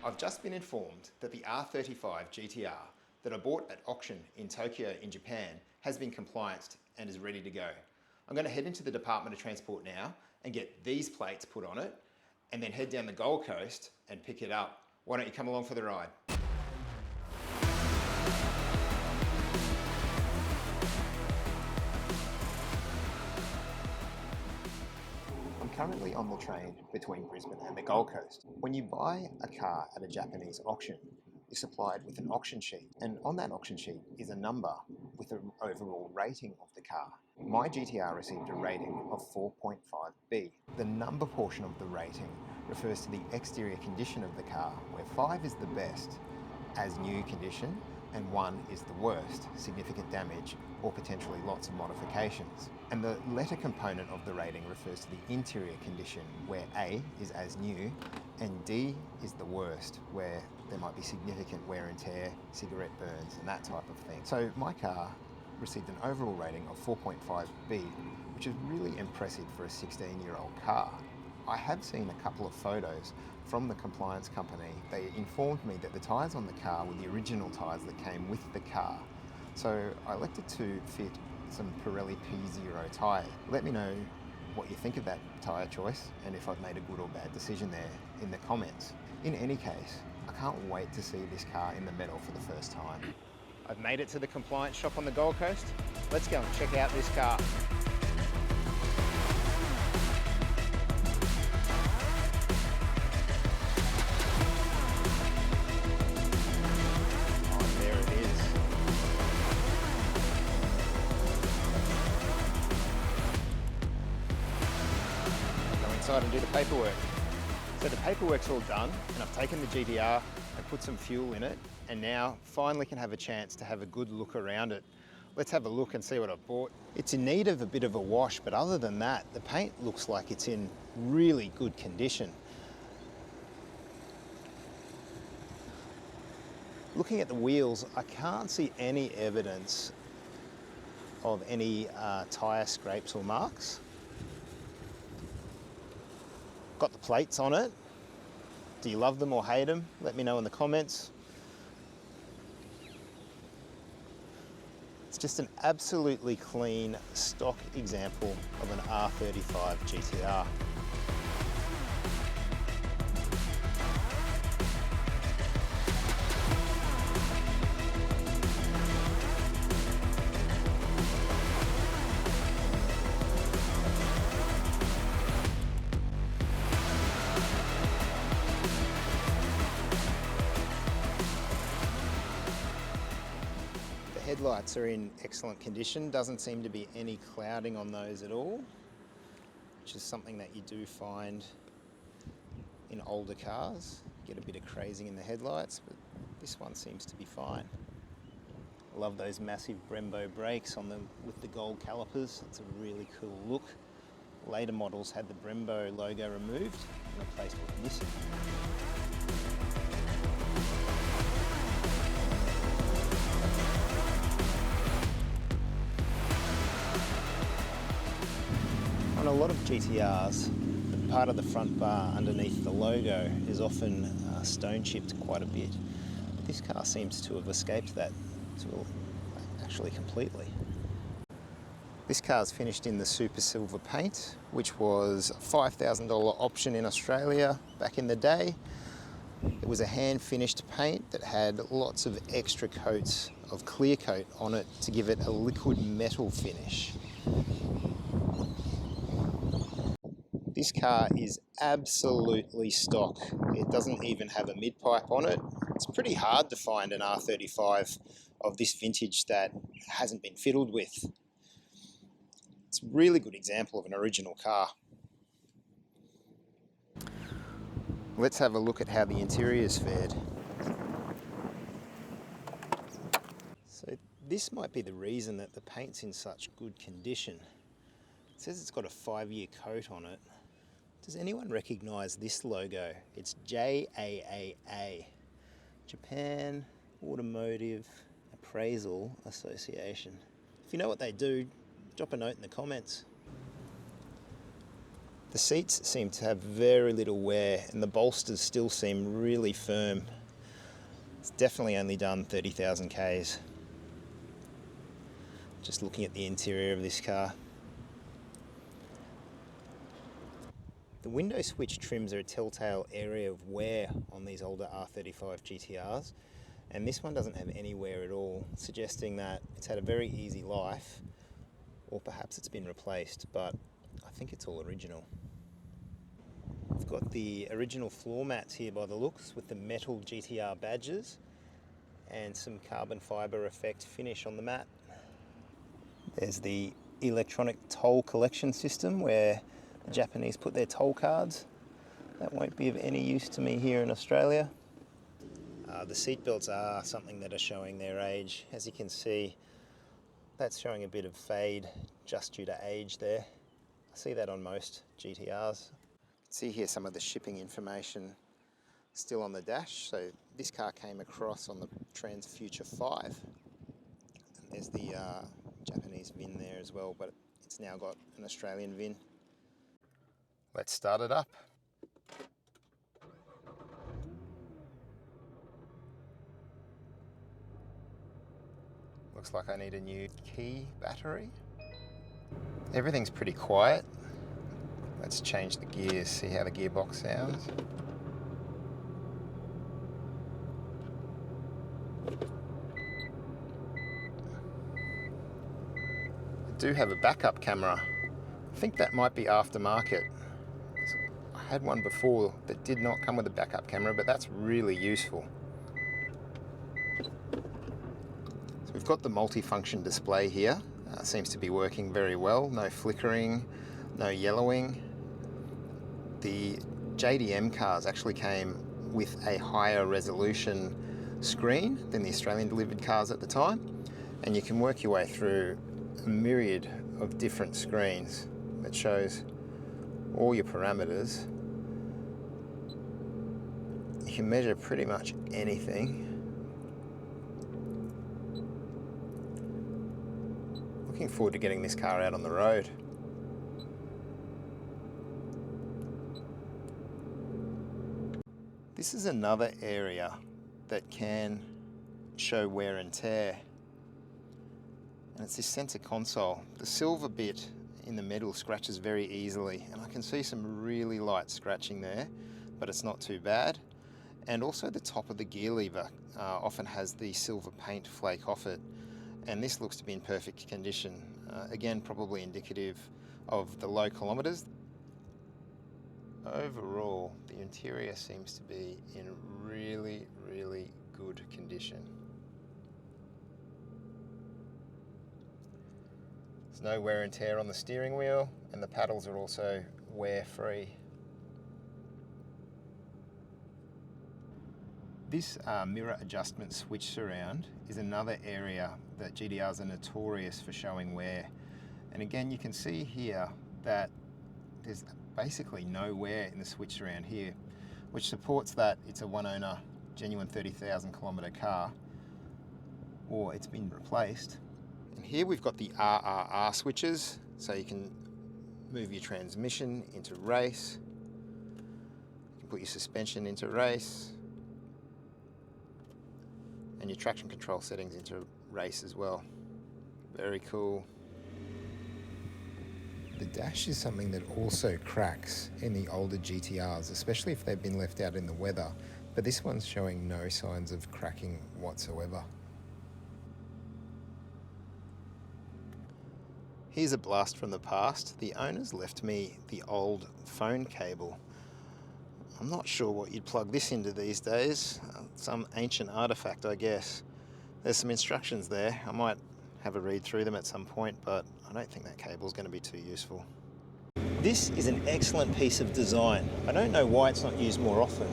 I've just been informed that the R35 GTR that I bought at auction in Tokyo in Japan has been complianced and is ready to go. I'm going to head into the Department of Transport now and get these plates put on it and then head down the Gold Coast and pick it up. Why don't you come along for the ride? I'm currently on the train between Brisbane and the Gold Coast. When you buy a car at a Japanese auction, you're supplied with an auction sheet, and on that auction sheet is a number with an overall rating of the car. My GTR received a rating of 4.5B. The number portion of the rating refers to the exterior condition of the car, where 5 is the best, as new condition, and 1 is the worst, significant damage or potentially lots of modifications. And the letter component of the rating refers to the interior condition, where A is as new and D is the worst, where there might be significant wear and tear, cigarette burns and that type of thing. So my car received an overall rating of 4.5B, which is really impressive for a 16-year-old car. I have seen a couple of photos from the compliance company. They informed me that the tyres on the car were the original tyres that came with the car. So I elected to fit some Pirelli P0 tyre. Let me know what you think of that tyre choice and if I've made a good or bad decision there in the comments. In any case, I can't wait to see this car in the metal for the first time. I've made it to the compliance shop on the Gold Coast. Let's go and check out this car. Inside and do the paperwork. So the paperwork's all done and I've taken the GTR and put some fuel in it and now finally can have a chance to have a good look around it. Let's have a look and see what I've bought. It's in need of a bit of a wash, but other than that, the paint looks like it's in really good condition. Looking at the wheels, I can't see any evidence of any tyre scrapes or marks. Got the plates on it. Do you love them or hate them? Let me know in the comments. It's just an absolutely clean stock example of an R35 GTR. Headlights are in excellent condition, doesn't seem to be any clouding on those at all, which is something that you do find in older cars. You get a bit of crazing in the headlights, but this one seems to be fine. I love those massive Brembo brakes on them with the gold calipers. It's a really cool look. Later models had the Brembo logo removed and replaced with Nissan. On a lot of GTRs, the part of the front bar underneath the logo is often stone chipped quite a bit. But this car seems to have escaped that actually completely. This car's finished in the super silver paint, which was a $5,000 option in Australia back in the day. It was a hand finished paint that had lots of extra coats of clear coat on it to give it a liquid metal finish. This car is absolutely stock. It doesn't even have a mid-pipe on it. It's pretty hard to find an R35 of this vintage that hasn't been fiddled with. It's a really good example of an original car. Let's have a look at how the interior's fared. So this might be the reason that the paint's in such good condition. It says it's got a 5-year coat on it. Does anyone recognise this logo? It's JAAA, Japan Automotive Appraisal Association. If you know what they do, drop a note in the comments. The seats seem to have very little wear and the bolsters still seem really firm. It's definitely only done 30,000 Ks. Just looking at the interior of this car. The window switch trims are a telltale area of wear on these older R35 GTRs, and this one doesn't have any wear at all, suggesting that it's had a very easy life, or perhaps it's been replaced, but I think it's all original. We've got the original floor mats here by the looks with the metal GTR badges and some carbon fibre effect finish on the mat. There's the electronic toll collection system where the Japanese put their toll cards. That won't be of any use to me here in Australia. The seat belts are something that are showing their age. As you can see, that's showing a bit of fade just due to age there. I see that on most GTRs. See here some of the shipping information still on the dash. So this car came across on the Trans Future 5. And there's the Japanese VIN there as well, but it's now got an Australian VIN. Let's start it up. Looks like I need a new key battery. Everything's pretty quiet. Let's change the gears, see how the gearbox sounds. I do have a backup camera. I think that might be aftermarket. I had one before that did not come with a backup camera, but that's really useful. So we've got the multi-function display here. Seems to be working very well. No flickering, no yellowing. The JDM cars actually came with a higher resolution screen than the Australian delivered cars at the time, and you can work your way through a myriad of different screens that shows all your parameters. You can measure pretty much anything. Looking forward to getting this car out on the road. This is another area that can show wear and tear, and it's this center console. The silver bit in the middle scratches very easily, and I can see some really light scratching there, but it's not too bad. And also the top of the gear lever often has the silver paint flake off it, and this looks to be in perfect condition. Again, probably indicative of the low kilometers. Overall, the interior seems to be in really, really good condition. There's no wear and tear on the steering wheel, and the paddles are also wear-free. This mirror adjustment switch surround is another area that GTRs are notorious for showing wear. And again, you can see here that there's basically no wear in the switch surround here, which supports that it's a one owner, genuine 30,000 kilometre car, or it's been replaced. And here we've got the RRR switches, so you can move your transmission into race, you can put your suspension into race, and your traction control settings into race as well. Very cool. The dash is something that also cracks in the older GTRs, especially if they've been left out in the weather, but this one's showing no signs of cracking whatsoever. Here's a blast from the past. The owners left me the old phone cable. I'm not sure what you'd plug this into these days. Some ancient artifact, I guess. There's some instructions there. I might have a read through them at some point, but I don't think that cable is going to be too useful. This is an excellent piece of design. I don't know why it's not used more often,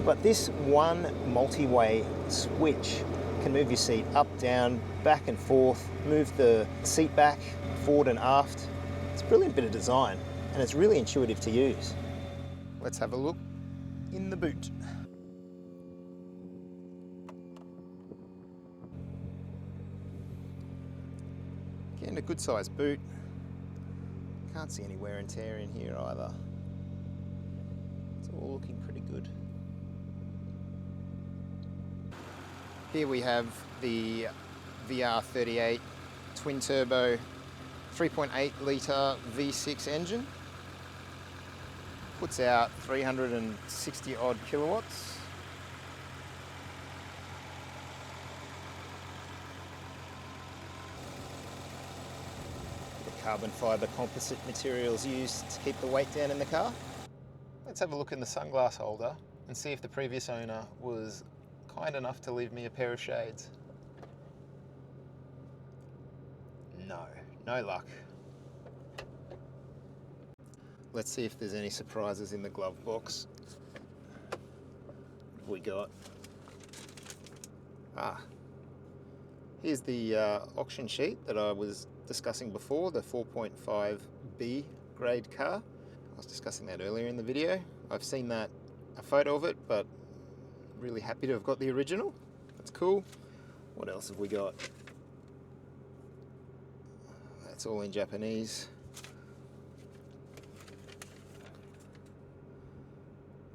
but this one multi-way switch can move your seat up, down, back and forth, move the seat back, forward and aft. It's a brilliant bit of design, and it's really intuitive to use. Let's have a look in the boot. Again, a good sized boot. Can't see any wear and tear in here either. It's all looking pretty good. Here we have the VR38 twin turbo 3.8 litre V6 engine. Puts out 360 odd kilowatts. The carbon fibre composite materials used to keep the weight down in the car. Let's have a look in the sunglass holder and see if the previous owner was kind enough to leave me a pair of shades. No luck. Let's see if there's any surprises in the glove box. What have we got? Here's the auction sheet that I was discussing before, the 4.5B grade car. I was discussing that earlier in the video. I've seen a photo of it, but really happy to have got the original. That's cool. What else have we got? That's all in Japanese.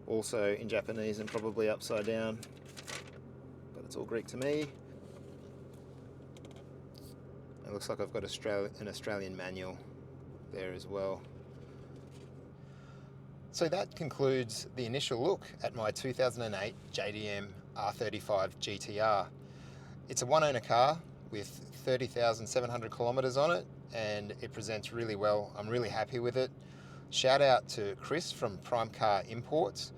Also in Japanese and probably upside down, but it's all Greek to me. It looks like I've got an Australian manual there as well. So that concludes the initial look at my 2008 JDM R35 GTR. It's a one-owner car with 30,700 kilometres on it, and it presents really well. I'm really happy with it. Shout out to Chris from Prime Car Imports.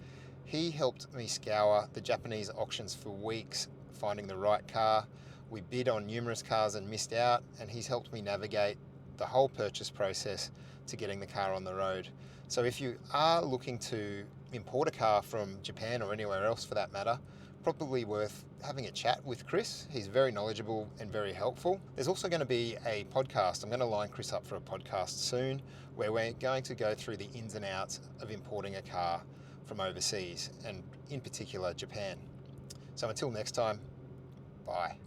He helped me scour the Japanese auctions for weeks, finding the right car. We bid on numerous cars and missed out, and he's helped me navigate the whole purchase process to getting the car on the road. So if you are looking to import a car from Japan or anywhere else for that matter, probably worth having a chat with Chris. He's very knowledgeable and very helpful. There's also going to be a podcast. I'm going to line Chris up for a podcast soon where we're going to go through the ins and outs of importing a car from overseas, and in particular Japan. So until next time, bye.